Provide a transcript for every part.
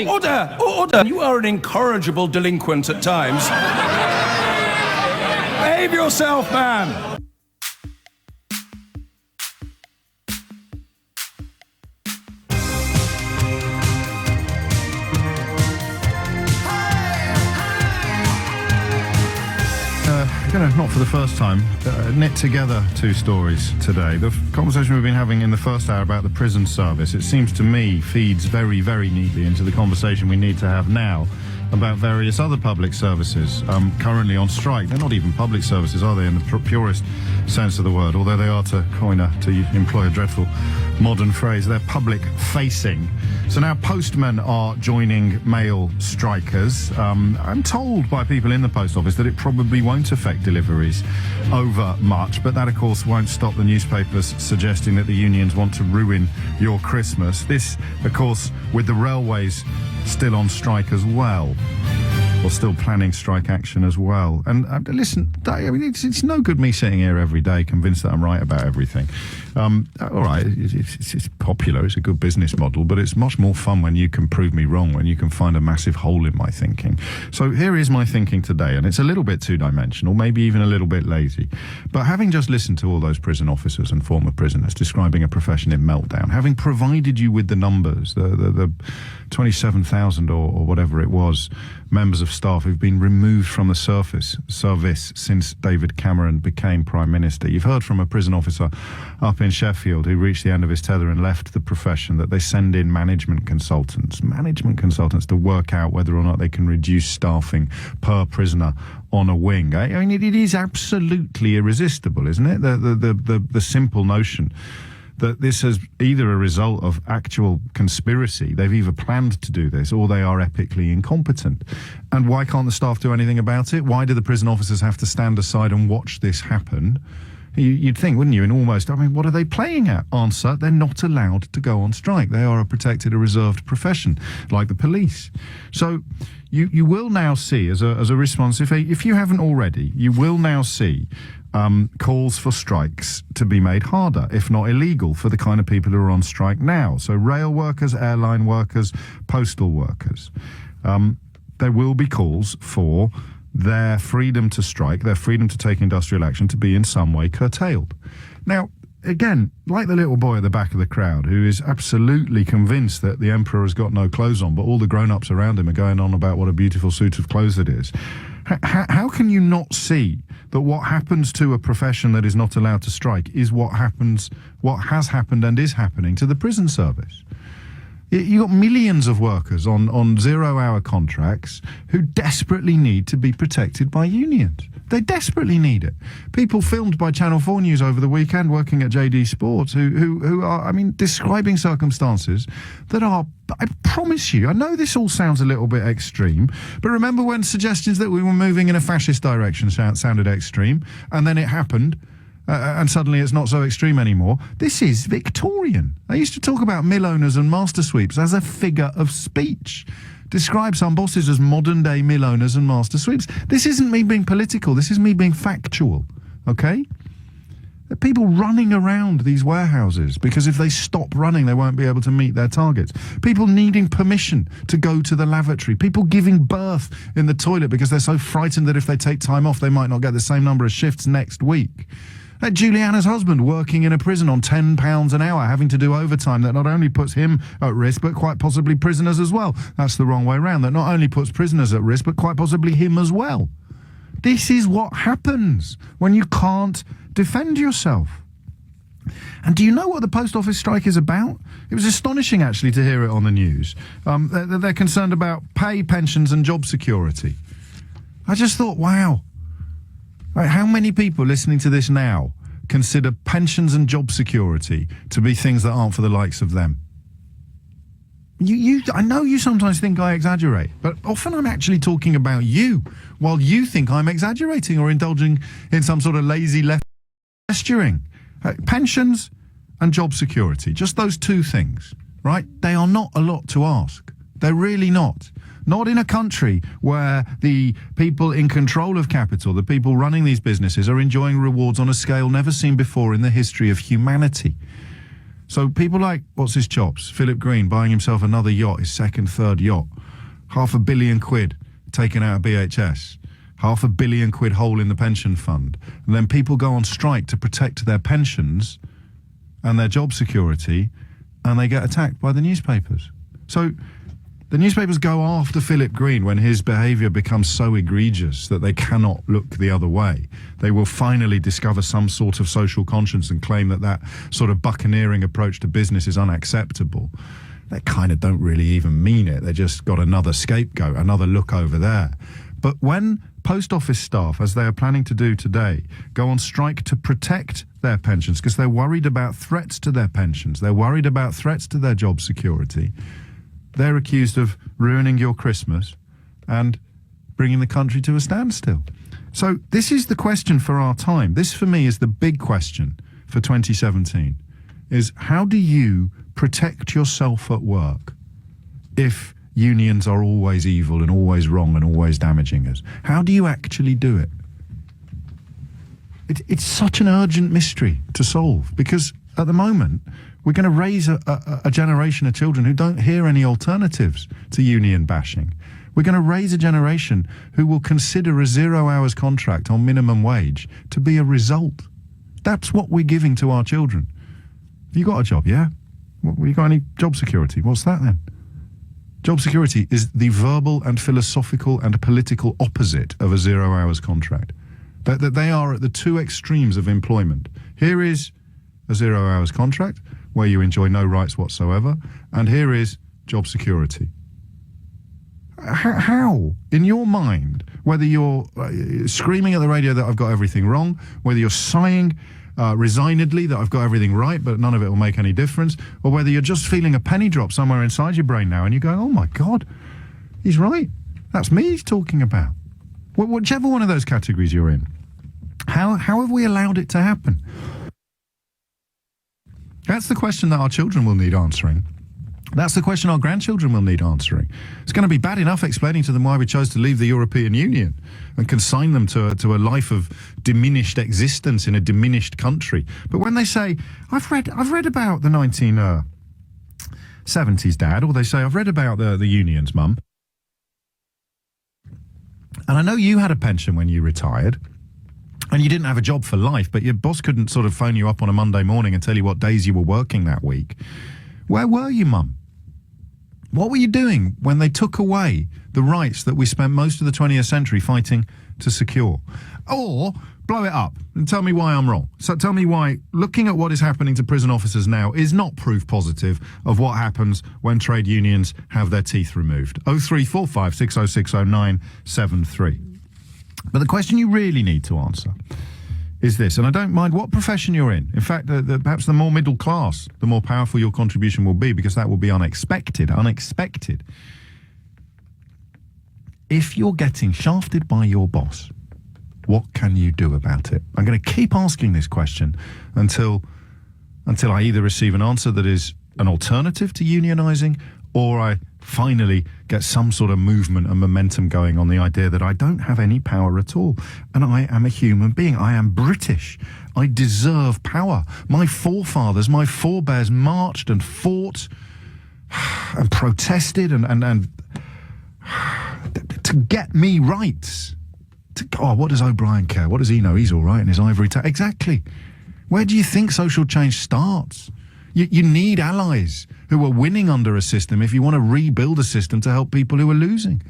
Order! Order! You are an incorrigible delinquent at times. Behave yourself, man! Not for the first time, knit together two stories today. The conversation we've been having in the first hour about the prison service, it seems to me, feeds very, very neatly into the conversation we need to have now about various other public services currently on strike. They're not even public services, are they, in the purest sense of the word, although they are, to employ a dreadful modern phrase, they're public-facing. So now postmen are joining mail strikers. I'm told by people in the post office that it probably won't affect deliveries over much, but that, of course, won't stop the newspapers suggesting that the unions want to ruin your Christmas. This, of course, with the railways still on strike as well, or still planning strike action as well. And listen, I mean, it's no good me sitting here every day convinced that I'm right about everything. All right, it's popular, it's a good business model, but it's much more fun when you can prove me wrong, when you can find a massive hole in my thinking. So here is my thinking today, and it's a little bit two-dimensional, maybe even a little bit lazy. But having just listened to all those prison officers and former prisoners describing a profession in meltdown, having provided you with the numbers, the 27,000 or whatever it was, members of staff who've been removed from the service since David Cameron became Prime Minister. You've heard from a prison officer up in Sheffield who reached the end of his tether and left the profession, that they send in management consultants to work out whether or not they can reduce staffing per prisoner on a wing. I mean, it is absolutely irresistible, isn't it? The simple notion that this is either a result of actual conspiracy, they've either planned to do this, or they are epically incompetent. And why can't the staff do anything about it? Why do the prison officers have to stand aside and watch this happen? You'd think, wouldn't you, in almost, I mean, what are they playing at? Answer, they're not allowed to go on strike. They are a protected, a reserved profession, like the police. So you will now see, as a response, if you haven't already, you will now see calls for strikes to be made harder, if not illegal, for the kind of people who are on strike now. So rail workers, airline workers, postal workers. There will be calls for their freedom to strike, their freedom to take industrial action, to be in some way curtailed. Now, again, like the little boy at the back of the crowd who is absolutely convinced that the emperor has got no clothes on, but all the grown-ups around him are going on about what a beautiful suit of clothes it is. How can you not see that what happens to a profession that is not allowed to strike is what has happened and is happening to the prison service? You've got millions of workers on zero-hour contracts who desperately need to be protected by unions. They desperately need it. People filmed by Channel 4 News over the weekend working at JD Sports who are, I mean, describing circumstances that are, I promise you, I know this all sounds a little bit extreme, but remember when suggestions that we were moving in a fascist direction sounded extreme, and then it happened? And suddenly it's not so extreme anymore. This is Victorian. They used to talk about mill owners and master sweeps as a figure of speech. Describe some bosses as modern-day mill owners and master sweeps. This isn't me being political. This is me being factual, okay? There are people running around these warehouses because if they stop running, they won't be able to meet their targets. People needing permission to go to the lavatory. People giving birth in the toilet because they're so frightened that if they take time off, they might not get the same number of shifts next week. Juliana's husband working in a prison on £10 an hour, having to do overtime that not only puts him at risk, but quite possibly prisoners as well. That's the wrong way round. That not only puts prisoners at risk, but quite possibly him as well. This is what happens when you can't defend yourself. And do you know what the post office strike is about? It was astonishing, actually, to hear it on the news. They're concerned about pay, pensions and job security. I just thought, wow. Right, how many people listening to this now consider pensions and job security to be things that aren't for the likes of them? I know you sometimes think I exaggerate, but often I'm actually talking about you, while you think I'm exaggerating or indulging in some sort of lazy left gesturing. Pensions and job security, just those two things, right? They are not a lot to ask. They're really not. Not in a country where the people in control of capital, the people running these businesses, are enjoying rewards on a scale never seen before in the history of humanity. So people like, what's his chops? Philip Green buying himself another yacht, his second, third yacht. £500 million taken out of BHS. £500 million hole in the pension fund. And then people go on strike to protect their pensions and their job security, and they get attacked by the newspapers. So the newspapers go after Philip Green when his behaviour becomes so egregious that they cannot look the other way. They will finally discover some sort of social conscience and claim that that sort of buccaneering approach to business is unacceptable. They kind of don't really even mean it. They just got another scapegoat, another look over there. But when post office staff, as they are planning to do today, go on strike to protect their pensions because they're worried about threats to their pensions, they're worried about threats to their job security, they're accused of ruining your Christmas and bringing the country to a standstill. So this is the question for our time. This, for me, is the big question for 2017, is how do you protect yourself at work if unions are always evil and always wrong and always damaging us? How do you actually do it? It's such an urgent mystery to solve, because at the moment we're going to raise a generation of children who don't hear any alternatives to union bashing. We're going to raise a generation who will consider a 0 hours contract on minimum wage to be a result. That's what we're giving to our children. Have you got a job, yeah? You got any job security? What's that then? Job security is the verbal and philosophical and political opposite of a 0 hours contract. That they are at the two extremes of employment. Here is a 0 hours contract where you enjoy no rights whatsoever, and here is job security. How, in your mind, whether you're screaming at the radio that I've got everything wrong, whether you're sighing resignedly that I've got everything right but none of it will make any difference, or whether you're just feeling a penny drop somewhere inside your brain now and you're going, oh my God, he's right. That's me he's talking about. Whichever one of those categories you're in, how have we allowed it to happen? That's the question that our children will need answering. That's the question our grandchildren will need answering. It's going to be bad enough explaining to them why we chose to leave the European Union and consign them to a life of diminished existence in a diminished country. But when they say, I've read about the 1970s, Dad, or they say, I've read about the unions, Mum, and I know you had a pension when you retired, and you didn't have a job for life, but your boss couldn't sort of phone you up on a Monday morning and tell you what days you were working that week. Where were you, Mum? What were you doing when they took away the rights that we spent most of the 20th century fighting to secure? Or blow it up and tell me why I'm wrong. So tell me why looking at what is happening to prison officers now is not proof positive of what happens when trade unions have their teeth removed. 0345 6060 973. But the question you really need to answer is this, and I don't mind what profession you're in. In fact, perhaps the more middle class, the more powerful your contribution will be, because that will be unexpected. If you're getting shafted by your boss, what can you do about it? I'm going to keep asking this question until I either receive an answer that is an alternative to unionising, or I finally get some sort of movement and momentum going on the idea that I don't have any power at all, and I am a human being. I am British. I deserve power. My forefathers, my forebears marched and fought and protested and to get me rights. What does O'Brien care? What does he know? He's all right in his ivory tower. Exactly. Where do you think social change starts? You need allies who are winning under a system if you want to rebuild a system to help people who are losing.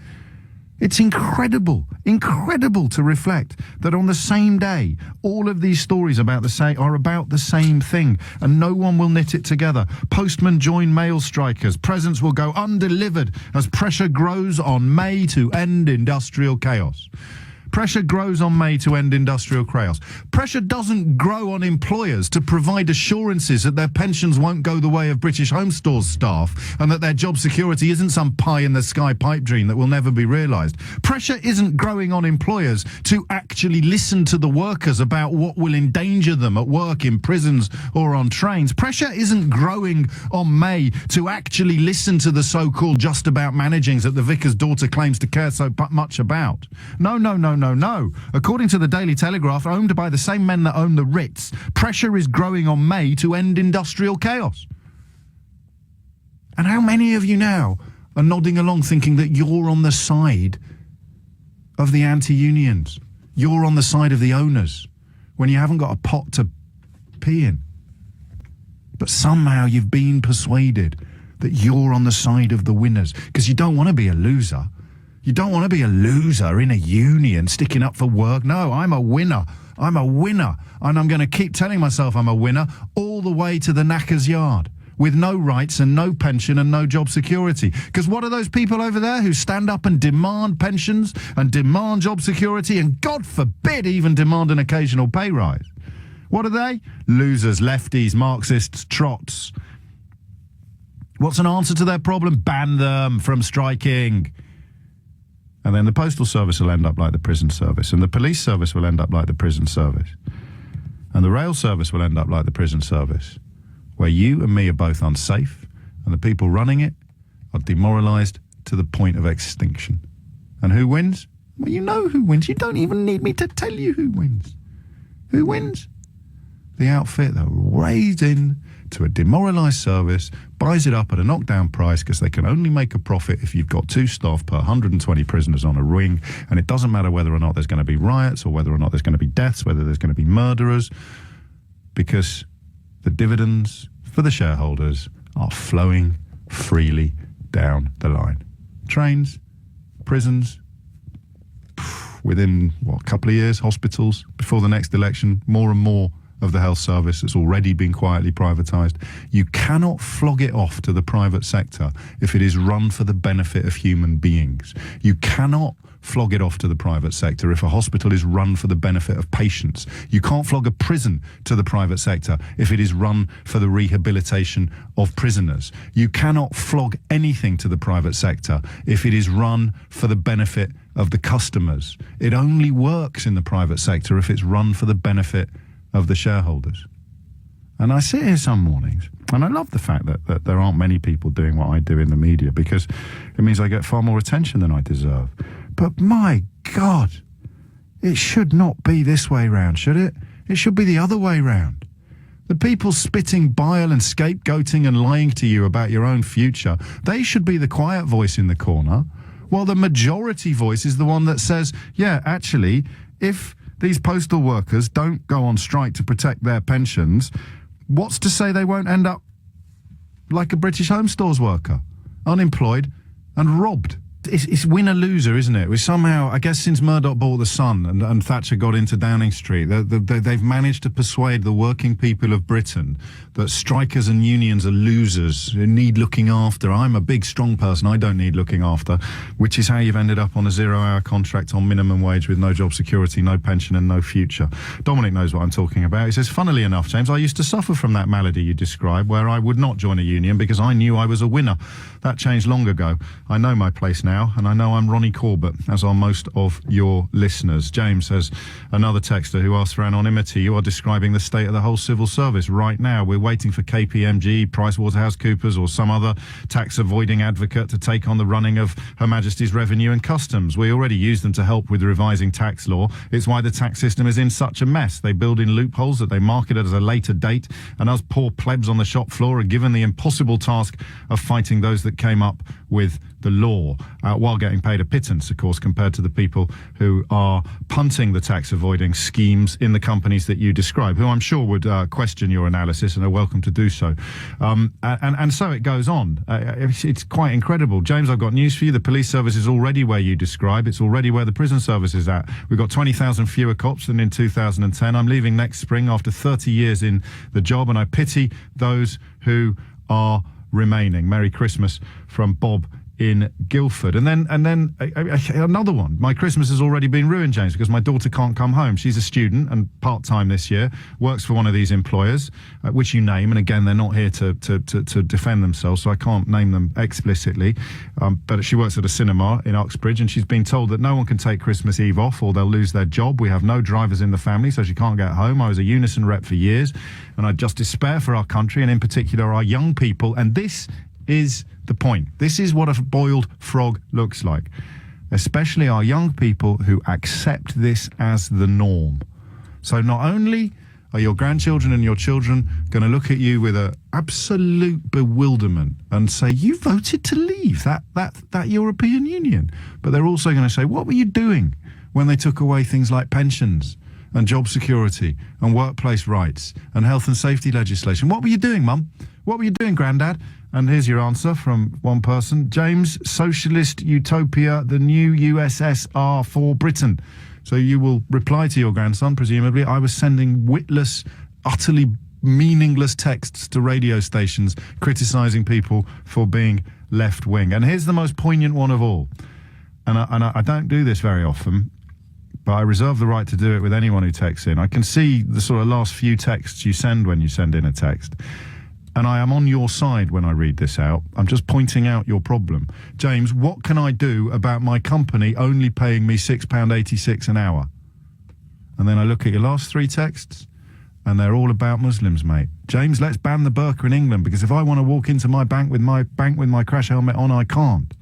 It's incredible to reflect that on the same day, all of these stories are about the same thing, and no one will knit it together. Postmen join mail strikers. Presents will go undelivered as pressure grows on May to end industrial chaos. Pressure grows on May to end industrial chaos. Pressure doesn't grow on employers to provide assurances that their pensions won't go the way of British Home Stores staff and that their job security isn't some pie-in-the-sky pipe dream that will never be realised. Pressure isn't growing on employers to actually listen to the workers about what will endanger them at work, in prisons or on trains. Pressure isn't growing on May to actually listen to the so-called just about managings that the vicar's daughter claims to care so much about. No. no. According to the Daily Telegraph, owned by the same men that own the Ritz, pressure is growing on May to end industrial chaos. And how many of you now are nodding along thinking that you're on the side of the anti-unions? You're on the side of the owners when you haven't got a pot to pee in. But somehow you've been persuaded that you're on the side of the winners because you don't want to be a loser. You don't want to be a loser in a union sticking up for work. No, I'm a winner. I'm a winner. And I'm going to keep telling myself I'm a winner all the way to the knacker's yard with no rights and no pension and no job security. Because what are those people over there who stand up and demand pensions and demand job security and, God forbid, even demand an occasional pay rise? What are they? Losers, lefties, Marxists, trots. What's an answer to their problem? Ban them from striking. And then the postal service will end up like the prison service, and the police service will end up like the prison service, and the rail service will end up like the prison service, where you and me are both unsafe, and the people running it are demoralised to the point of extinction. And who wins? Well, you know who wins. You don't even need me to tell you who wins. Who wins? The outfit that raised in to a demoralised service, buys it up at a knockdown price because they can only make a profit if you've got 2 staff per 120 prisoners on a ring, and it doesn't matter whether or not there's going to be riots or whether or not there's going to be deaths, whether there's going to be murderers, because the dividends for the shareholders are flowing freely down the line. Trains, prisons, within, a couple of years, hospitals, before the next election, more and more of the health service that's already been quietly privatised. You cannot flog it off to the private sector if it is run for the benefit of human beings. You cannot flog it off to the private sector if a hospital is run for the benefit of patients. You can't flog a prison to the private sector if it is run for the rehabilitation of prisoners. You cannot flog anything to the private sector if it is run for the benefit of the customers. It only works in the private sector if it's run for the benefit of the shareholders. And I sit here some mornings, and I love the fact that there aren't many people doing what I do in the media, because it means I get far more attention than I deserve. But my God, it should not be this way round, should it? It should be the other way round. The people spitting bile and scapegoating and lying to you about your own future, they should be the quiet voice in the corner, while the majority voice is the one that says, yeah, actually, if these postal workers don't go on strike to protect their pensions, what's to say they won't end up like a British Home Stores worker, unemployed and robbed? It's winner-loser, isn't it? We somehow, I guess since Murdoch bought the Sun and Thatcher got into Downing Street, they've managed to persuade the working people of Britain that strikers and unions are losers who need looking after. I'm a big, strong person. I don't need looking after, which is how you've ended up on a 0-hour contract on minimum wage with no job security, no pension and no future. Dominic knows what I'm talking about. He says, funnily enough, James, I used to suffer from that malady you described, where I would not join a union because I knew I was a winner. That changed long ago. I know my place now, and I know I'm Ronnie Corbett, as are most of your listeners. James says, another texter who asks for anonymity, you are describing the state of the whole civil service right now. We're waiting for KPMG, PricewaterhouseCoopers, or some other tax-avoiding advocate to take on the running of Her Majesty's Revenue and Customs. We already use them to help with revising tax law. It's why the tax system is in such a mess. They build in loopholes that they market at a later date, and us poor plebs on the shop floor are given the impossible task of fighting those that came up with the law, while getting paid a pittance, of course, compared to the people who are punting the tax-avoiding schemes in the companies that you describe, who I'm sure would question your analysis and are welcome to do so. And so it goes on. It's quite incredible. James, I've got news for you. The police service is already where you describe. It's already where the prison service is at. We've got 20,000 fewer cops than in 2010. I'm leaving next spring after 30 years in the job, and I pity those who are remaining. Merry Christmas from Bob in Guildford. And then another one. My Christmas has already been ruined, James, because my daughter can't come home. She's a student and part-time this year, works for one of these employers, which you name, and again, they're not here to defend themselves, so I can't name them explicitly. But she works at a cinema in Uxbridge, and she's been told that no one can take Christmas Eve off or they'll lose their job. We have no drivers in the family, so she can't get home. I was a Unison rep for years, and I just despair for our country, and in particular our young people, and this is the point. This is what a boiled frog looks like. especially our young people who accept this as the norm. So not only are your grandchildren and your children going to look at you with an absolute bewilderment and say, you voted to leave that European Union, but they're also going to say, what were you doing when they took away things like pensions and job security and workplace rights and health and safety legislation? What were you doing, Mum? What were you doing, Grandad? And here's your answer from one person. James, socialist utopia, the new USSR for Britain. So you will reply to your grandson, presumably, I was sending witless, utterly meaningless texts to radio stations criticising people for being left-wing. And here's the most poignant one of all. And I don't do this very often, but I reserve the right to do it with anyone who texts in. I can see the sort of last few texts you send when you send in a text. And I am on your side when I read this out. I'm just pointing out your problem. James, what can I do about my company only paying me £6.86 an hour? And then I look at your last three texts, and they're all about Muslims, mate. James, let's ban the burqa in England, because if I want to walk into my bank with my crash helmet on, I can't.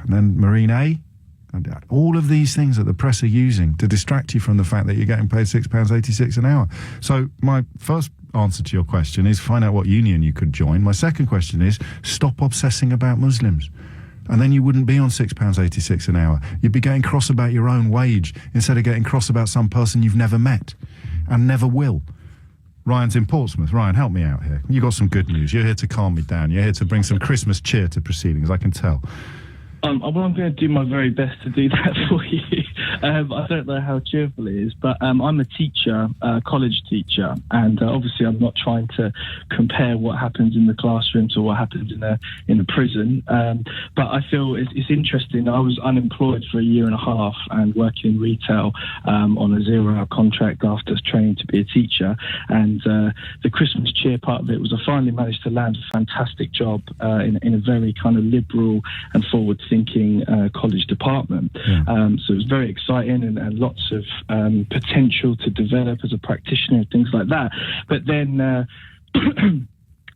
And then Marine A, and all of these things that the press are using to distract you from the fact that you're getting paid £6.86 an hour. So my first answer to your question is find out what union you could join. My second question is stop obsessing about Muslims. And then you wouldn't be on £6.86 an hour. You'd be getting cross about your own wage instead of getting cross about some person you've never met and never will. Ryan's in Portsmouth. Ryan, help me out here. You got some good news. You're here to calm me down. You're here to bring some Christmas cheer to proceedings, I can tell. Well, I'm going to do my very best to do that for you. I don't know how cheerful it is, but I'm a teacher, college teacher, and obviously I'm not trying to compare what happens in the classrooms or what happens in a prison. But I feel it's interesting. I was unemployed for a year and a half and working in retail on a 0-hour contract after training to be a teacher. And the Christmas cheer part of it was I finally managed to land a fantastic job in a very kind of liberal and forward-thinking college department. Yeah. So it was very exciting and lots of potential to develop as a practitioner and things like that. But then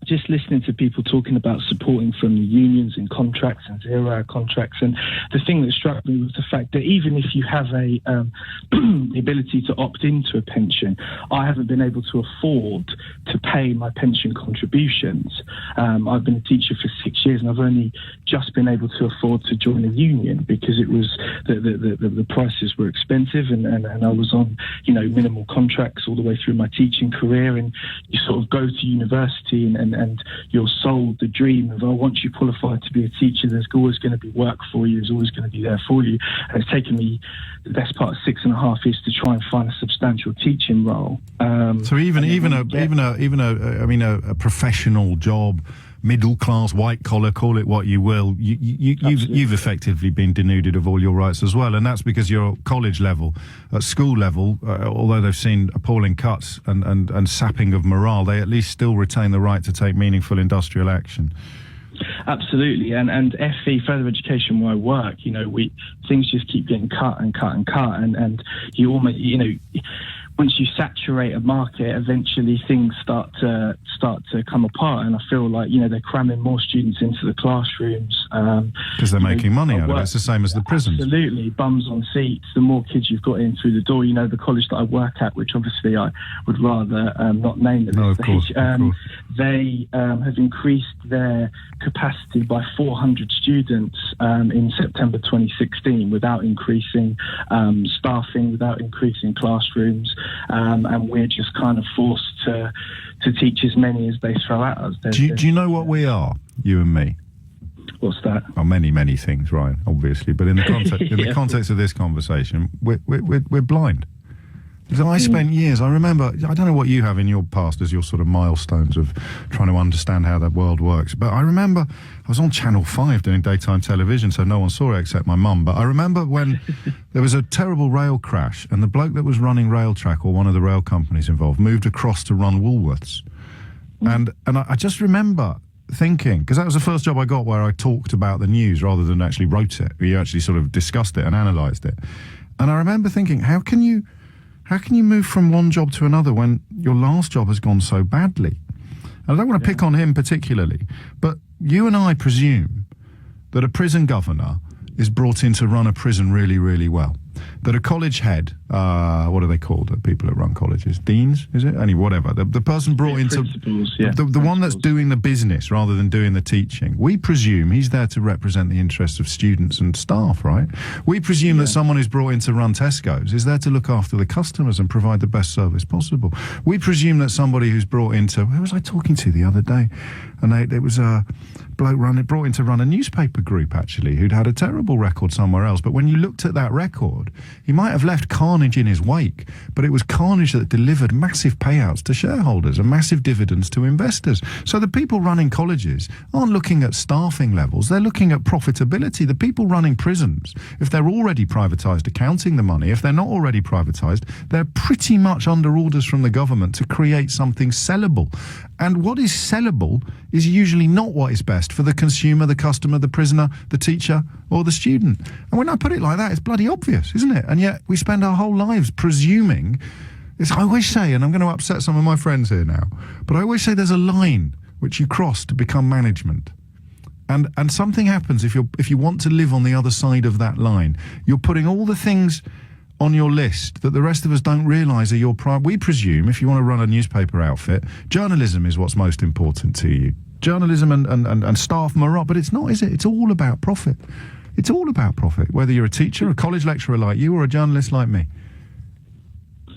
just listening to people talking about supporting from the unions and contracts and 0-hour contracts, and the thing that struck me was the fact that even if you have the ability to opt into a pension, I haven't been able to afford to pay my pension contributions. I've been a teacher for 6 years and I've only just been able to afford to join a union because it was the prices were expensive, and I was on minimal contracts all the way through my teaching career, and you sort of go to university and you're sold the dream of, once you qualify to be a teacher, there's always going to be work for you, there's always going to be there for you. And it's taken me the best part of 6.5 years to try and find a substantial teaching role. So even a professional job, middle class, white collar, call it what you will, you've effectively been denuded of all your rights as well, and that's because you're at college level. At school level, although they've seen appalling cuts and sapping of morale, they at least still retain the right to take meaningful industrial action. Absolutely, and FE, further education, where I work, things just keep getting cut and you almost, once you saturate a market, eventually things start to come apart, and I feel like they're cramming more students into the classrooms because they're making money out of it. It's the same as the prisons. Absolutely, bums on seats. The more kids you've got in through the door, the college that I work at, which obviously I would rather not name at this stage, they have increased their capacity by 400 students in September 2016 without increasing staffing, without increasing classrooms. And we're just kind of forced to teach as many as they throw at us. Do you know what we are, you and me? What's that? Well, many things, Ryan, obviously. But in the context of this conversation, we're blind. Because I spent years, I remember, I don't know what you have in your past as your sort of milestones of trying to understand how that world works, but I remember I was on Channel 5 doing daytime television, so no one saw it except my mum, but I remember when there was a terrible rail crash and the bloke that was running Rail Track, or one of the rail companies involved, moved across to run Woolworths. And I just remember thinking, because that was the first job I got where I talked about the news rather than actually wrote it, where you actually sort of discussed it and analysed it. And I remember thinking, how can you move from one job to another when your last job has gone so badly? And I don't want to pick on him particularly, but you and I presume that a prison governor is brought in to run a prison really, really well. That a college head, what are they called? The people that run colleges, deans, is it? Anyway, whatever. The person brought into the one that's doing the business rather than doing the teaching. We presume he's there to represent the interests of students and staff, right? We presume that someone who's brought in to run Tesco's is there to look after the customers and provide the best service possible. We presume that somebody who's brought into, who was I talking to the other day? And it was a bloke brought in to run a newspaper group, actually, who'd had a terrible record somewhere else. But when you looked at that record, he might have left carnage in his wake, but it was carnage that delivered massive payouts to shareholders and massive dividends to investors. So the people running colleges aren't looking at staffing levels, they're looking at profitability. The people running prisons, if they're already privatised, accounting the money, if they're not already privatised, they're pretty much under orders from the government to create something sellable. And what is sellable is usually not what is best for the consumer, the customer, the prisoner, the teacher, or the student. And when I put it like that, it's bloody obvious, isn't it? And yet we spend our whole lives presuming. I always say, and I'm going to upset some of my friends here now, but I always say there's a line which you cross to become management. And something happens if you want to live on the other side of that line. You're putting all the things on your list that the rest of us don't realise are your prime. We presume, if you want to run a newspaper outfit, journalism is what's most important to you. Journalism and staff morale, but it's not, is it? It's all about profit. It's all about profit, whether you're a teacher, a college lecturer like you, or a journalist like me.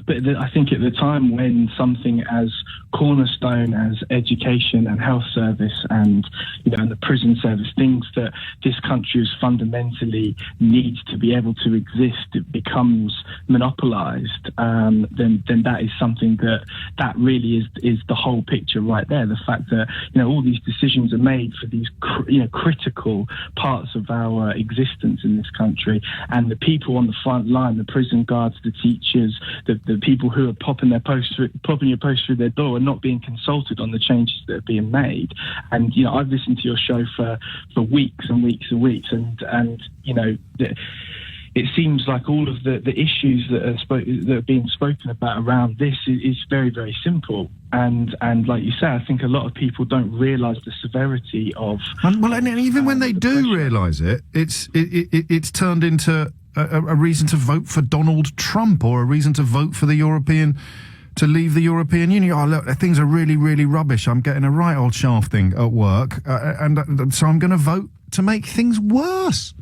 But I think at the time when something as cornerstone as education and health service and and the prison service, things that this country fundamentally needs to be able to exist, it becomes monopolised, then that is something that really is the whole picture right there. The fact that all these decisions are made for these critical parts of our existence in this country, and the people on the front line, the prison guards, the teachers, the people who are popping your post through their door, are not being consulted on the changes that are being made. And I've listened to your show for weeks and weeks and weeks, and it seems like all of the issues that are being spoken about around this is very, very simple. And like you say, I think a lot of people don't realise the severity of. And even when they do realise it, it's turned into a reason to vote for Donald Trump, or a reason to vote for to leave the European Union. Oh, look, things are really, really rubbish. I'm getting a right old shafting at work, and so I'm going to vote to make things worse.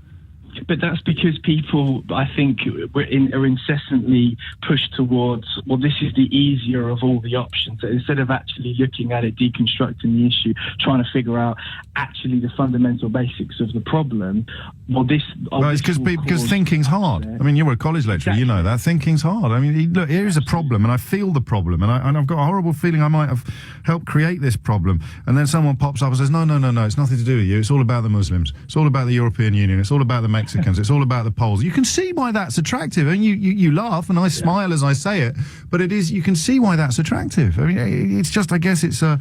But that's because people, I think, are incessantly pushed towards, well, this is the easier of all the options. Instead of actually looking at it, deconstructing the issue, trying to figure out actually the fundamental basics of the problem. Well, it's because thinking's hard. I mean, you were a college lecturer, exactly. You know that. Thinking's hard. I mean, look, here's a problem, and I feel the problem, and I've got a horrible feeling I might have helped create this problem. And then someone pops up and says, no, it's nothing to do with you. It's all about the Muslims. It's all about the European Union. It's all about the Mexicans. It's all about the Poles. You can see why that's attractive. I mean, you laugh, and I smile as I say it, but it is. You can see why that's attractive. I mean, it's just, I guess it's a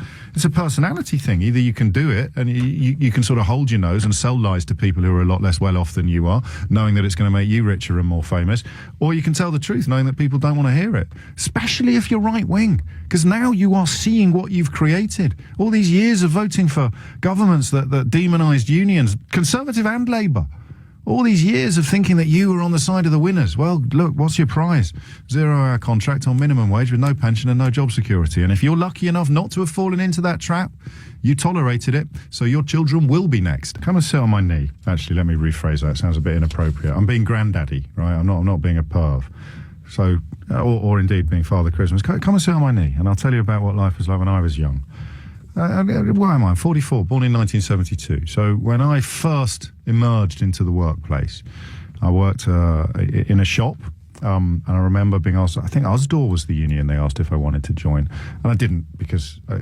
personality thing. Either you can do it, and you can sort of hold your nose and sell lies to people who are a lot less well off than you are, knowing that it's going to make you richer and more famous, or you can tell the truth, knowing that people don't want to hear it, especially if you're right wing, because now you are seeing what you've created. All these years of voting for governments that demonised unions, Conservative and Labour. All these years of thinking that you were on the side of the winners. Well, look, what's your prize? 0-hour contract on minimum wage with no pension and no job security. And if you're lucky enough not to have fallen into that trap, you tolerated it, so your children will be next. Come and sit on my knee. Actually, let me rephrase that. It sounds a bit inappropriate. I'm being granddaddy, right? I'm not being a perv. So, or indeed being Father Christmas. Come and sit on my knee, and I'll tell you about what life was like when I was young. Why am I? I'm 44, born in 1972. So when I first emerged into the workplace, I worked in a shop, and I remember being asked, I think Usdaw was the union, they asked if I wanted to join. And I didn't, because I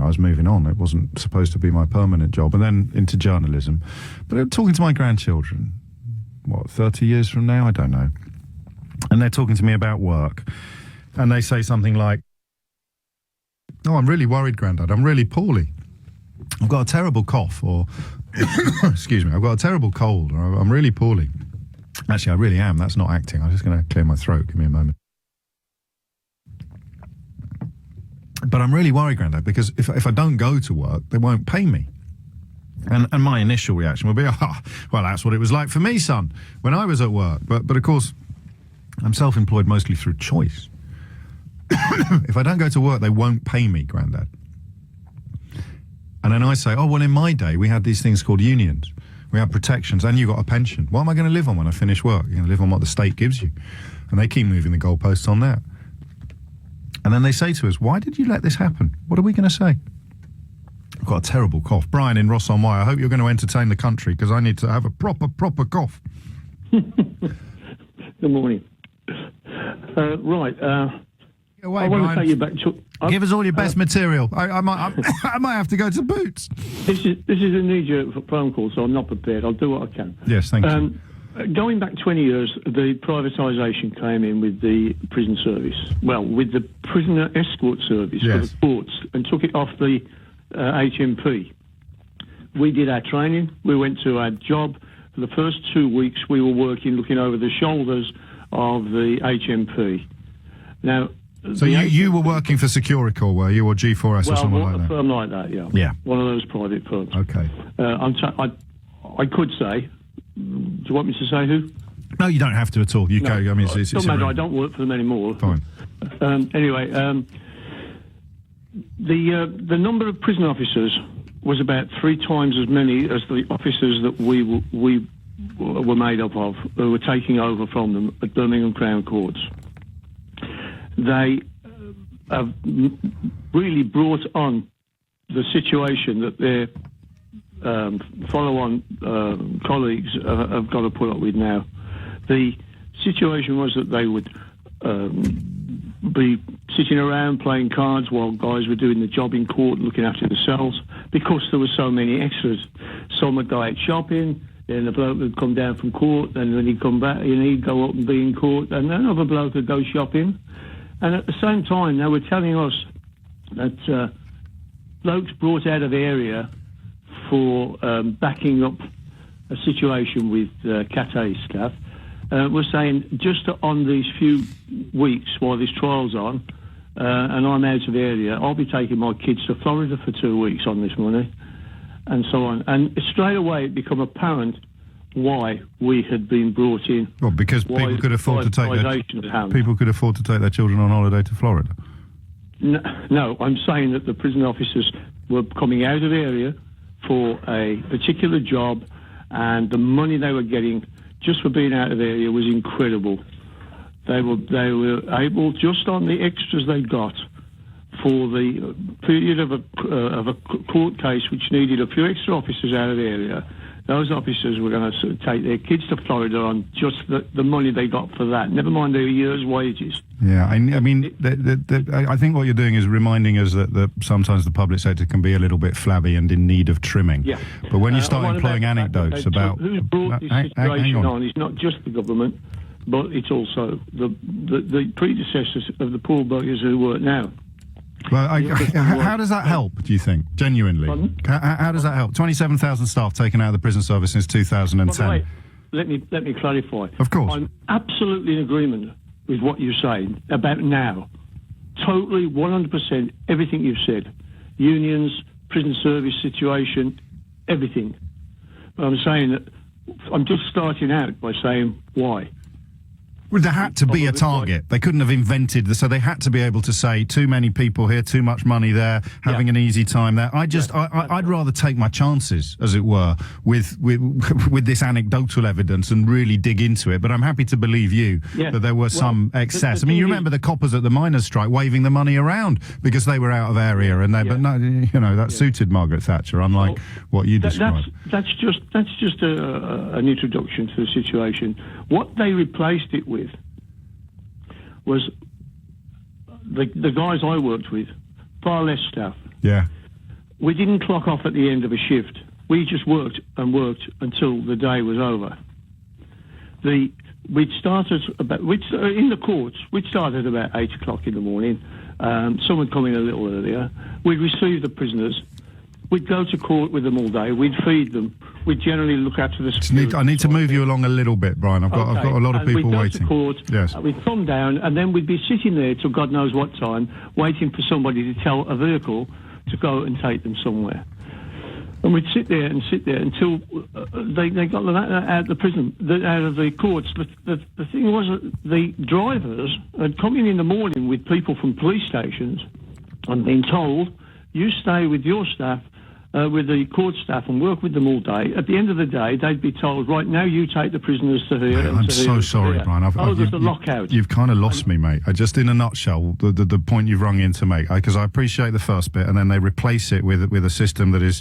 was moving on. It wasn't supposed to be my permanent job. And then into journalism. But I'm talking to my grandchildren, 30 years from now? I don't know. And they're talking to me about work. And they say something like, "Oh, I'm really worried, Grandad. I'm really poorly. I've got a terrible cough," or excuse me, "I've got a terrible cold," or "I'm really poorly." Actually, I really am. That's not acting. I'm just going to clear my throat. Give me a moment. But I'm really worried, Grandad, because if I don't go to work, they won't pay me. And my initial reaction would be, oh, well, that's what it was like for me, son, when I was at work. But of course, I'm self-employed mostly through choice. If I don't go to work, they won't pay me, Grandad. And then I say, oh, well, in my day, we had these things called unions. We had protections, and you got a pension. What am I going to live on when I finish work? You're going to live on what the state gives you. And they keep moving the goalposts on that. And then they say to us, why did you let this happen? What are we going to say? I've got a terrible cough. Brian in Ross-on-Wye, I hope you're going to entertain the country, because I need to have a proper cough. Good morning. Right. Away, I want Brian. to take you back to... Give us all your best material. I might have to go to Boots. This is a knee-jerk phone call, so I'm not prepared. I'll do what I can. Yes, thank you. Going back 20 years, the privatisation came in with the prison service. Well, with the prisoner escort service for the courts, and took it off the HMP. We did our training. We went to our job. For the first 2 weeks, we were working, looking over the shoulders of the HMP. Now... So you were working for Securicor, were you, or G4S or something like that? A firm like that, yeah. Yeah. One of those private firms. Okay. I could say... Do you want me to say who? No, you don't have to at all. You go. I mean, it's doesn't matter. I don't work for them anymore. Fine. Anyway, the number of prison officers was about 3 times as many as the officers that we were made up of, who were taking over from them at Birmingham Crown Courts. They have really brought on the situation that their follow-on colleagues have got to put up with now. The situation was that they would be sitting around playing cards while guys were doing the job in court, looking after themselves, because there were so many extras. Some would go out shopping, then the bloke would come down from court, and when he'd come back, and he'd go up and be in court, and another bloke would go shopping. And at the same time, they were telling us that blokes brought out of the area for backing up a situation with Cat A staff were saying, just on these few weeks while this trial's on, and I'm out of the area, I'll be taking my kids to Florida for 2 weeks on this money, and so on. And straight away it became apparent why we had been brought in. Well, because people could afford to take their children on holiday to Florida. No, I'm saying that the prison officers were coming out of the area for a particular job, and the money they were getting just for being out of the area was incredible. They were able, just on the extras they got for the period of a court case which needed a few extra officers out of the area, those officers were going to take their kids to Florida on just the money they got for that, never mind their year's wages. Yeah, I mean, I think what you're doing is reminding us that sometimes the public sector can be a little bit flabby and in need of trimming. Yeah. But when you start employing anecdotes about... Who's brought this situation on? It's not just the government, but it's also the predecessors of the poor buggers who work now. Well, how does that help, do you think, genuinely? Pardon? How does that help? 27,000 staff taken out of the prison service since 2010. By the way, let me clarify. Of course. I'm absolutely in agreement with what you're saying about now. Totally, 100%, everything you've said. Unions, prison service situation, everything. But I'm saying that I'm just starting out by saying why. Well, there had to be a target. They couldn't have invented so they had to be able to say too many people here, too much money there, having an easy time there. I'd rather take my chances, as it were, with this anecdotal evidence and really dig into it. But I'm happy to believe you that there was some excess. I mean, you remember the coppers at the miners' strike waving the money around because they were out of area, and but no, that suited Margaret Thatcher, unlike what you described. That's just an introduction to the situation. What they replaced it with was the guys I worked with, far less staff. Yeah. We didn't clock off at the end of a shift. We just worked and worked until the day was over. We'd started in the courts. We'd started about 8 o'clock in the morning. Some would come in a little earlier. We'd receive the prisoners. We'd go to court with them all day. We'd feed them. We'd generally look after the security. I need to move you along a little bit, Brian. I've got a lot of people waiting. We'd go to court, yes. We'd thumb down, and then we'd be sitting there till God knows what time, waiting for somebody to tell a vehicle to go and take them somewhere. And we'd sit there until they got them out of the prison, out of the courts. But the thing was that the drivers had come in the morning with people from police stations and been told, you stay with your staff, with the court staff, and work with them all day. At the end of the day, they'd be told, right, now you take the prisoners to here. I'm so sorry, Brian. There's a lockout. You've kind of lost me, mate. Just in a nutshell, the point you've rung in to make, because I appreciate the first bit, and then they replace it with a system that is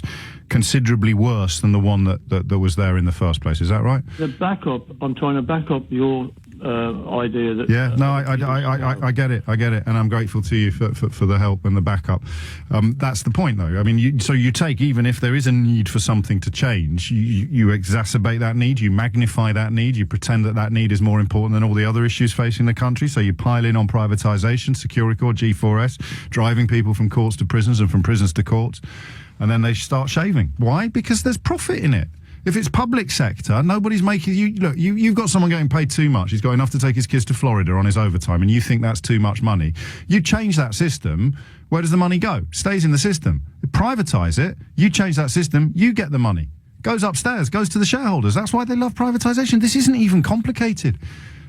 considerably worse than the one that was there in the first place. Is that right? I'm trying to back up your idea that... Yeah, no, I get it, and I'm grateful to you for the help and the backup. That's the point, though. I mean, you take, even if there is a need for something to change, you exacerbate that need, you magnify that need, you pretend that need is more important than all the other issues facing the country, so you pile in on privatisation, Securicor, G4S, driving people from courts to prisons and from prisons to courts, and then they start shaving. Why? Because there's profit in it. If it's public sector, nobody's making you look. You've got someone getting paid too much. He's got enough to take his kids to Florida on his overtime, and you think that's too much money. You change that system. Where does the money go? Stays in the system. You privatise it. You change that system. You get the money. Goes upstairs. Goes to the shareholders. That's why they love privatisation. This isn't even complicated.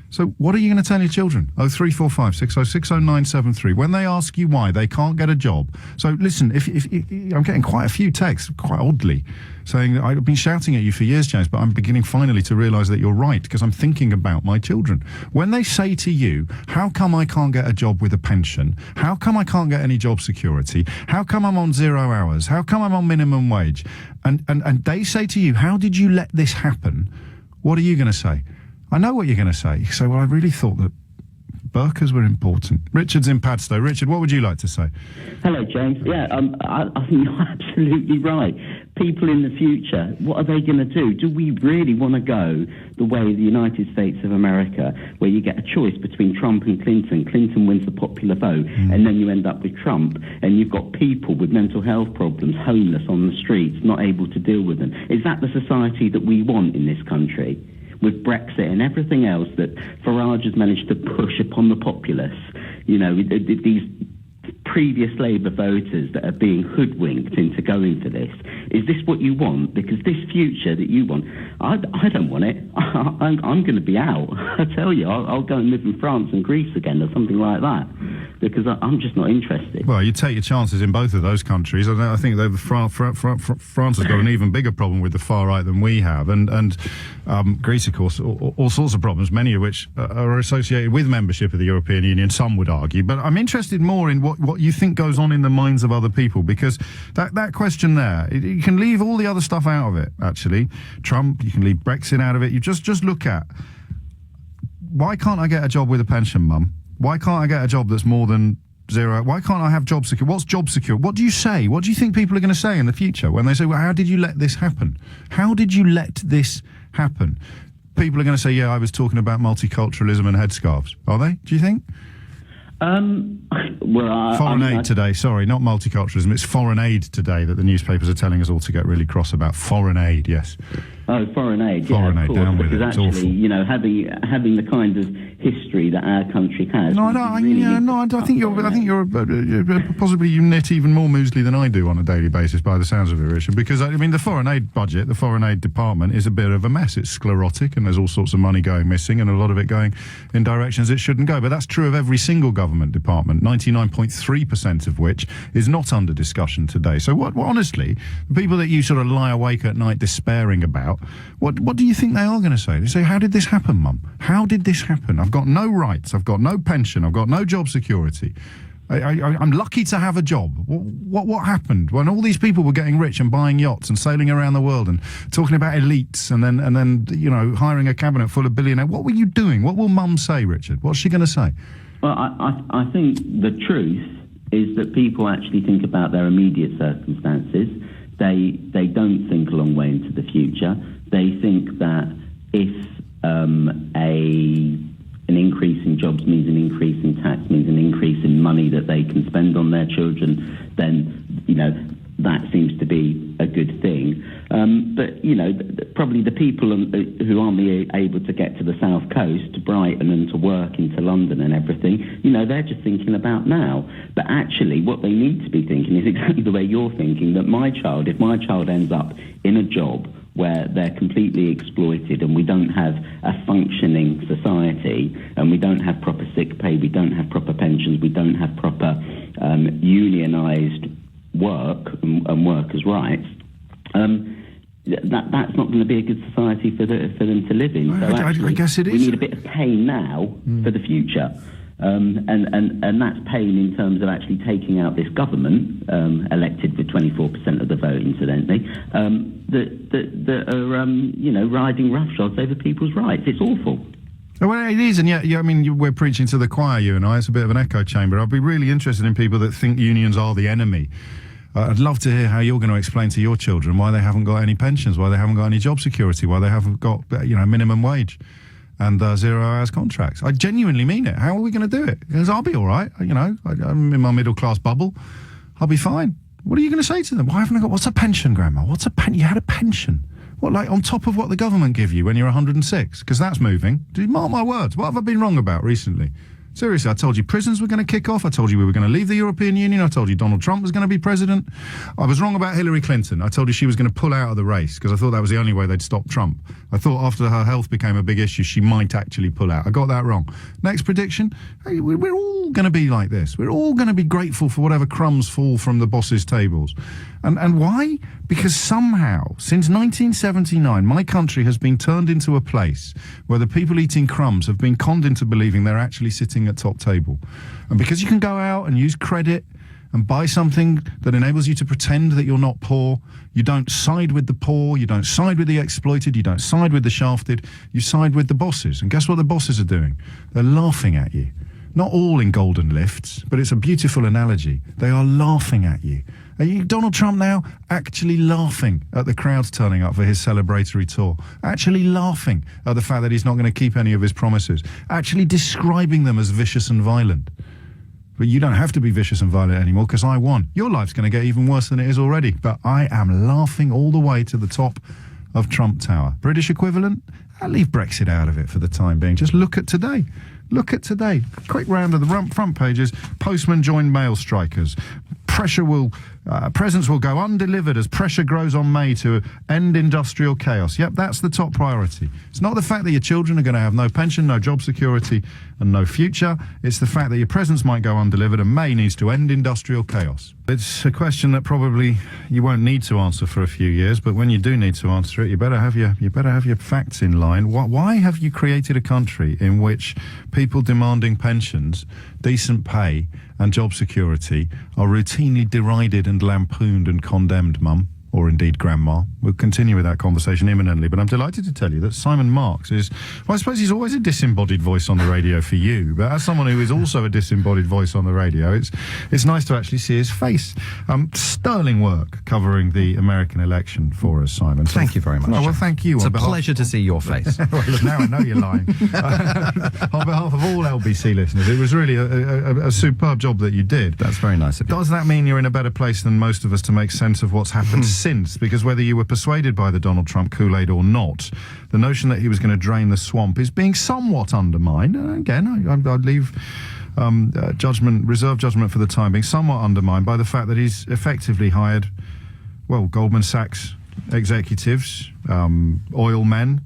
So what are you going to tell your children? 0345 6060973. When they ask you why they can't get a job. So listen, if I'm getting quite a few texts, quite oddly, saying that I've been shouting at you for years, James, but I'm beginning finally to realise that you're right, because I'm thinking about my children. When they say to you, how come I can't get a job with a pension? How come I can't get any job security? How come I'm on 0 hours? How come I'm on minimum wage? And they say to you, how did you let this happen? What are you going to say? I know what you're going to say. You say, well, I really thought that burqas were important. Richard's in Padstow. Richard, what would you like to say? Hello, James. Yeah, I think you're absolutely right. People in the future, what are they going to do? Do we really want to go the way of the United States of America, where you get a choice between Trump and Clinton? Clinton wins the popular vote, and then you end up with Trump, and you've got people with mental health problems, homeless on the streets, not able to deal with them. Is that the society that we want in this country? With Brexit and everything else that Farage has managed to push upon the populace, you know, these previous Labour voters that are being hoodwinked into going for this. Is this what you want? Because this future that you want, I don't want it. I'm going to be out. I tell you, I'll go and live in France and Greece again or something like that, because I'm just not interested. Well, you take your chances in both of those countries. I think France has got an even bigger problem with the far right than we have, and Greece, of course, all sorts of problems, many of which are associated with membership of the European Union, some would argue. But I'm interested more in what you think goes on in the minds of other people, because that question there, you can leave all the other stuff out of it, actually. Trump, you can leave Brexit out of it. You just look at, why can't I get a job with a pension, Mum? Why can't I get a job that's more than zero? Why can't I have job secure? What's job secure? What do you say? What do you think people are going to say in the future when they say, well, how did you let this happen? How did you let this happen? People are going to say, yeah, I was talking about multiculturalism and headscarves. Are they? Do you think? Foreign aid today. Sorry, not multiculturalism. It's foreign aid today that the newspapers are telling us all to get really cross about. Foreign aid, yes. Oh, foreign aid. Foreign aid, of course, down with it. Because actually, awful. You know, having the kind of history that our country has. I think you're possibly you knit even more muesli than I do on a daily basis, by the sounds of it, Richard. Because I mean, the foreign aid budget, the foreign aid department, is a bit of a mess. It's sclerotic, and there's all sorts of money going missing, and a lot of it going in directions it shouldn't go. But that's true of every single government department, 99.3% of which is not under discussion today. So, what honestly, the people that you sort of lie awake at night despairing about, what do you think they are going to say? They say, how did this happen, Mum? How did this happen? I've got no rights, I've got no pension, I've got no job security. I'm lucky to have a job. What happened when all these people were getting rich and buying yachts and sailing around the world and talking about elites and then you know, hiring a cabinet full of billionaires? What were you doing? What will Mum say, Richard? What's she going to say? Well, I think the truth is that people actually think about their immediate circumstances. They don't think a long way into the future. They think that if an increase in jobs means an increase in tax, means an increase in money that they can spend on their children, then, you know, that seems to be a good thing. But, probably the people who aren't able to get to the south coast, to Brighton and to work into London and everything, they're just thinking about now. But actually what they need to be thinking is exactly the way you're thinking, that if my child ends up in a job where they're completely exploited and we don't have a functioning society and we don't have proper sick pay, we don't have proper pensions, we don't have proper unionised work and workers' rights, that's not going to be a good society for them to live in. So actually, I guess it is. We need a bit of pain now for the future. And that's pain in terms of actually taking out this government, elected with 24% of the vote, incidentally, that are, riding roughshod over people's rights. It's awful. Well, it is, and yet, we're preaching to the choir, you and I. It's a bit of an echo chamber. I'd be really interested in people that think unions are the enemy. I'd love to hear how you're going to explain to your children why they haven't got any pensions, why they haven't got any job security, why they haven't got, minimum wage and 0 hours contracts. I genuinely mean it. How are we going to do it? Because I'll be all right. I'm in my middle class bubble. I'll be fine. What are you going to say to them? Why haven't I got? What's a pension, Grandma? You had a pension. What, like on top of what the government give you when you're 106? Because that's moving. Do you mark my words? What have I been wrong about recently? Seriously, I told you prisons were going to kick off. I told you we were going to leave the European Union. I told you Donald Trump was going to be president. I was wrong about Hillary Clinton. I told you she was going to pull out of the race because I thought that was the only way they'd stop Trump. I thought after her health became a big issue, she might actually pull out. I got that wrong. Next prediction, hey, we're all going to be like this. We're all going to be grateful for whatever crumbs fall from the boss's tables. And why? Because somehow, since 1979, my country has been turned into a place where the people eating crumbs have been conned into believing they're actually sitting at top table. And because you can go out and use credit and buy something that enables you to pretend that you're not poor, you don't side with the poor, you don't side with the exploited, you don't side with the shafted, you side with the bosses. And guess what the bosses are doing? They're laughing at you. Not all in golden lifts, but it's a beautiful analogy. They are laughing at you. Are you, Donald Trump now, actually laughing at the crowds turning up for his celebratory tour? Actually laughing at the fact that he's not going to keep any of his promises? Actually describing them as vicious and violent? But you don't have to be vicious and violent anymore because I won. Your life's going to get even worse than it is already. But I am laughing all the way to the top of Trump Tower. British equivalent? I'll leave Brexit out of it for the time being. Just look at today. Look at today. Quick round of the front pages. Postmen join mail strikers. Presents will go undelivered as pressure grows on May to end industrial chaos. Yep, that's the top priority. It's not the fact that your children are going to have no pension, no job security and no future. It's the fact that your presents might go undelivered and May needs to end industrial chaos. It's a question that probably you won't need to answer for a few years, but when you do need to answer it, you better have your facts in line. Why have you created a country in which people demanding pensions, decent pay and job security are routinely derided and lampooned and condemned, Mum? Or indeed Grandma. We'll continue with that conversation imminently, but I'm delighted to tell you that Simon Marks is, well, I suppose he's always a disembodied voice on the radio for you, but as someone who is also a disembodied voice on the radio, it's nice to actually see his face. Sterling work covering the American election for us, Simon. So, thank you very much. Oh, well, thank you. It's a pleasure to see your face. Well, look, now I know you're lying. On behalf of all LBC listeners, it was really a superb job that you did. That's very nice of you. Does that mean you're in a better place than most of us to make sense of what's happened since? Because whether you were persuaded by the Donald Trump Kool-Aid or not, the notion that he was going to drain the swamp is being somewhat undermined. And again, I'd leave reserve judgment for the time being, somewhat undermined by the fact that he's effectively hired, well, Goldman Sachs executives, oil men,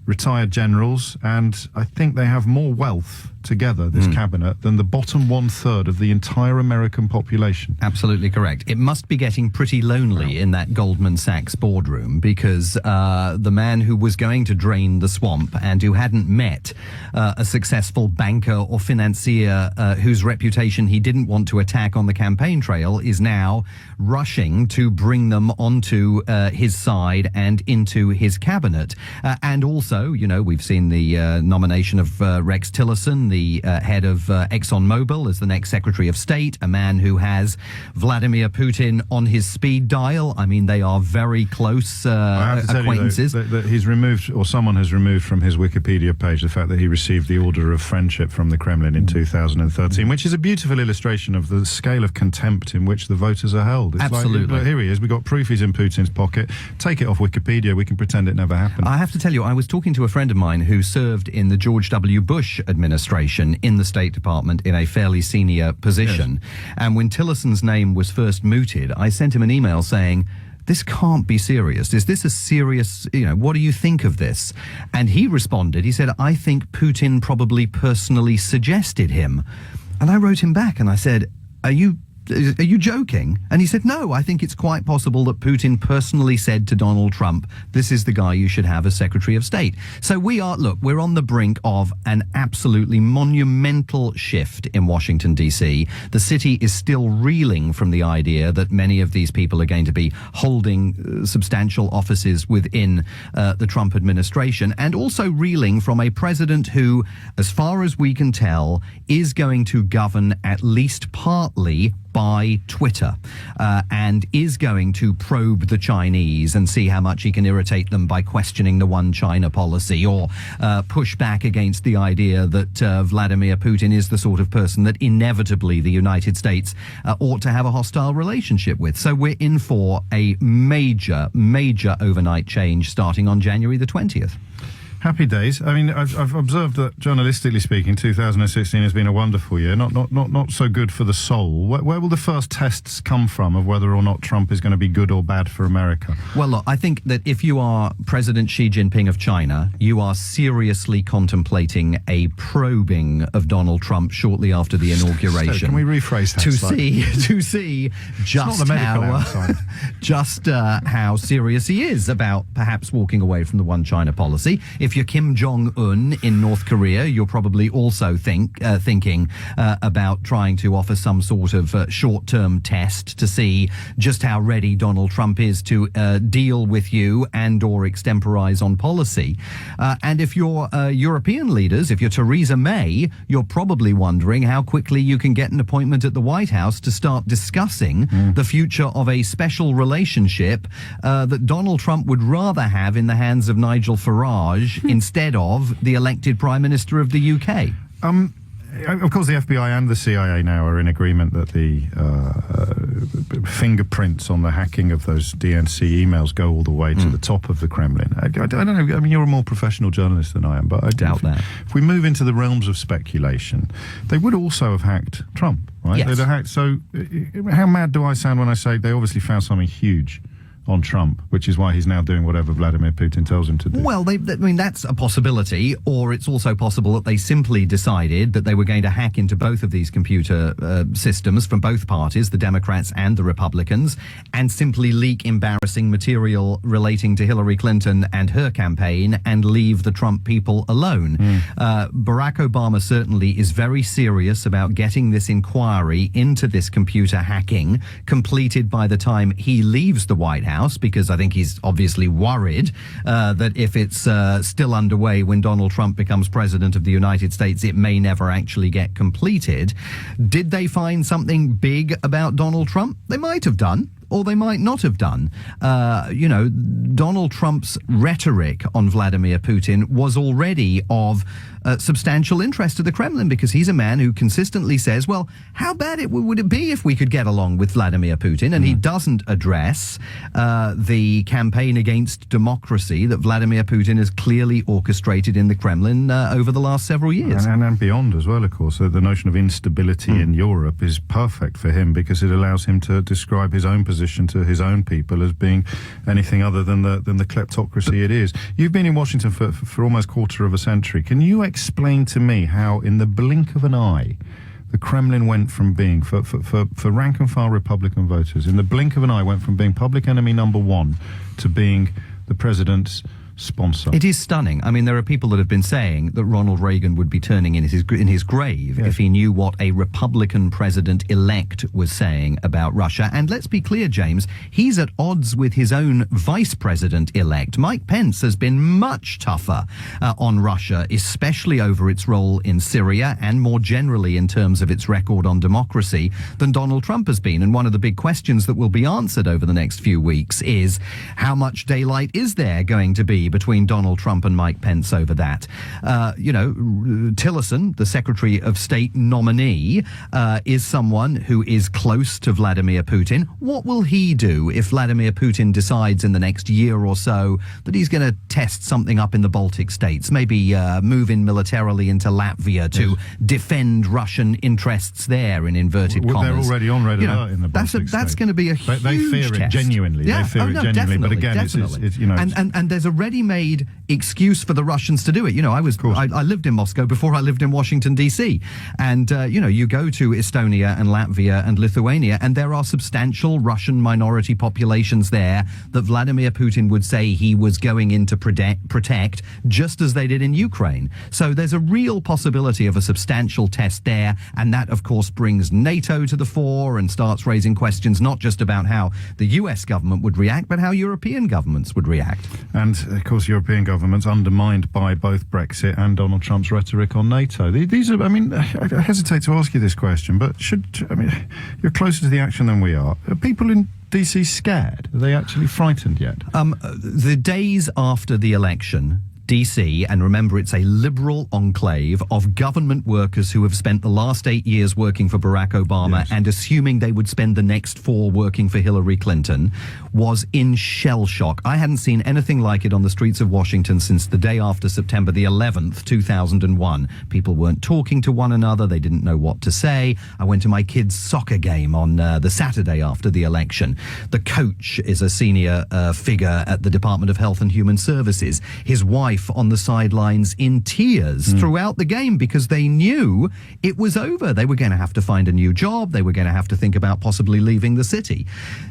retired generals, and I think they have more wealth together, this cabinet, than the bottom 1/3 of the entire American population. Absolutely correct. It must be getting pretty lonely in that Goldman Sachs boardroom because the man who was going to drain the swamp and who hadn't met a successful banker or financier whose reputation he didn't want to attack on the campaign trail is now rushing to bring them onto his side and into his cabinet. And also, you know, we've seen the nomination of Rex Tillerson the head of ExxonMobil, as the next Secretary of State, a man who has Vladimir Putin on his speed dial. I mean, they are very close acquaintances. That he's removed, or someone has removed from his Wikipedia page, the fact that he received the Order of Friendship from the Kremlin in 2013, which is a beautiful illustration of the scale of contempt in which the voters are held. It's Absolutely. Like, here he is. We've got proof he's in Putin's pocket. Take it off Wikipedia. We can pretend it never happened. I have to tell you, I was talking to a friend of mine who served in the George W. Bush administration in the State Department in a fairly senior position. Yes. And when Tillerson's name was first mooted, I sent him an email saying, this can't be serious. Is this a serious, what do you think of this? And he responded, he said, I think Putin probably personally suggested him. And I wrote him back and I said, are you joking? And he said, no, I think it's quite possible that Putin personally said to Donald Trump, this is the guy you should have as Secretary of State. So we're on the brink of an absolutely monumental shift in Washington, D.C. The city is still reeling from the idea that many of these people are going to be holding substantial offices within the Trump administration, and also reeling from a president who, as far as we can tell, is going to govern at least partly by Twitter, and is going to probe the Chinese and see how much he can irritate them by questioning the one China policy, or push back against the idea that Vladimir Putin is the sort of person that inevitably the United States ought to have a hostile relationship with. So we're in for a major, major overnight change starting on January the 20th. Happy days. I mean, I've observed that, journalistically speaking, 2016 has been a wonderful year. Not so good for the soul. Where will the first tests come from of whether or not Trump is going to be good or bad for America? Well, look, I think that if you are President Xi Jinping of China, you are seriously contemplating a probing of Donald Trump shortly after the inauguration. So can we rephrase that to see just how serious he is about perhaps walking away from the one China policy. If you're Kim Jong-un in North Korea, you're probably also thinking about trying to offer some sort of short-term test to see just how ready Donald Trump is to deal with you and or extemporize on policy. And if you're European leaders, if you're Theresa May, you're probably wondering how quickly you can get an appointment at the White House to start discussing the future of a special relationship that Donald Trump would rather have in the hands of Nigel Farage instead of the elected Prime Minister of the UK. Of course, the FBI and the CIA now are in agreement that the fingerprints on the hacking of those DNC emails go all the way to the top of the Kremlin. I don't know. I mean, you're a more professional journalist than I am, but I doubt that. If we move into the realms of speculation, they would also have hacked Trump, right? Yes. They'd have hacked. So, how mad do I sound when I say they obviously found something huge on Trump, which is why he's now doing whatever Vladimir Putin tells him to do? Well, I mean, that's a possibility, or it's also possible that they simply decided that they were going to hack into both of these computer systems from both parties, the Democrats and the Republicans, and simply leak embarrassing material relating to Hillary Clinton and her campaign and leave the Trump people alone. Barack Obama certainly is very serious about getting this inquiry into this computer hacking completed by the time he leaves the White House, because I think he's obviously worried that if it's still underway when Donald Trump becomes president of the United States, it may never actually get completed. Did they find something big about Donald Trump? They might have done, or they might not have done. Donald Trump's rhetoric on Vladimir Putin was already of substantial interest to the Kremlin, because he's a man who consistently says, well, how bad would it be if we could get along with Vladimir Putin? And he doesn't address the campaign against democracy that Vladimir Putin has clearly orchestrated in the Kremlin over the last several years. And beyond as well, of course. The notion of instability in Europe is perfect for him, because it allows him to describe his own position to his own people as being anything other than the kleptocracy it is. You've been in Washington for almost a quarter of a century. Can you explain to me how, in the blink of an eye, the Kremlin went from being, for rank and file Republican voters, in the blink of an eye went from being public enemy number one to being the president's sponsor. It is stunning. I mean, there are people that have been saying that Ronald Reagan would be turning in his grave if he knew what a Republican president-elect was saying about Russia. And let's be clear, James, he's at odds with his own vice president-elect. Mike Pence has been much tougher on Russia, especially over its role in Syria and more generally in terms of its record on democracy, than Donald Trump has been. And one of the big questions that will be answered over the next few weeks is how much daylight is there going to be between Donald Trump and Mike Pence over that? Tillerson, the Secretary of State nominee, is someone who is close to Vladimir Putin. What will he do if Vladimir Putin decides in the next year or so that he's going to test something up in the Baltic states, maybe move in militarily into Latvia to defend Russian interests there, in inverted commas? They're already on red alert in the Baltic states. That's going to be a huge They fear test. it genuinely. Yeah. They fear it genuinely. But again, it's you know... And there's a ready-made excuse for the Russians to do it. You know, I lived in Moscow before I lived in Washington, D.C. And, you go to Estonia and Latvia and Lithuania, and there are substantial Russian minority populations there that Vladimir Putin would say he was going in to protect, just as they did in Ukraine. So there's a real possibility of a substantial test there, and that, of course, brings NATO to the fore and starts raising questions not just about how the US government would react, but how European governments would react. And, of course, European governments undermined by both Brexit and Donald Trump's rhetoric on NATO. These are, I mean, I hesitate to ask you this question, but you're closer to the action than we are. Are people in DC scared? Are they actually frightened yet? The days after the election, DC, and remember it's a liberal enclave of government workers who have spent the last 8 years working for Barack Obama and assuming they would spend the next 4 working for Hillary Clinton, was in shell shock. I hadn't seen anything like it on the streets of Washington since the day after September the 11th, 2001. People weren't talking to one another. They didn't know what to say. I went to my kids' soccer game on the Saturday after the election. The coach is a senior figure at the Department of Health and Human Services. His wife on the sidelines in tears throughout the game because they knew it was over. They were going to have to find a new job. They were going to have to think about possibly leaving the city.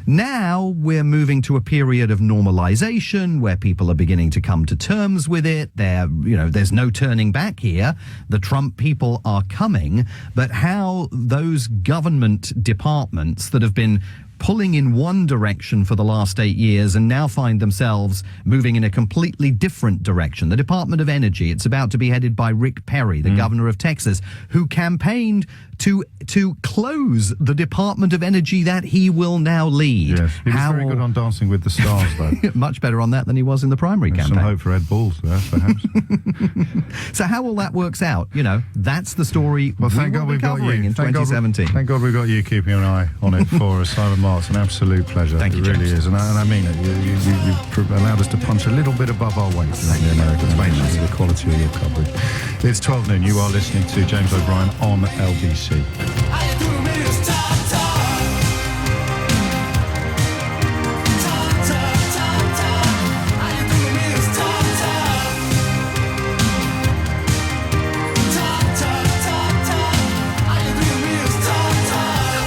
Now we're moving to a period of normalization where people are beginning to come to terms with it. There's no turning back here. The Trump people are coming, but how those government departments that have been pulling in one direction for the last 8 years and now find themselves moving in a completely different direction. The Department of Energy, it's about to be headed by Rick Perry, the governor of Texas, who campaigned to close the Department of Energy that he will now lead. Yes, he was very good on Dancing with the Stars, though. Much better on that than he was in the primary campaign. Some hope for Ed Balls there, perhaps. So how all that works out, that's the story thank God we've got you in 2017. Thank God we've got you keeping an eye on it for us, Simon Marks. An absolute pleasure. Thank you, it really James. is, and I mean it. You've allowed us to punch a little bit above our weight in the American space, the quality of your coverage. It's 12 noon. You are listening to James O'Brien on LBC.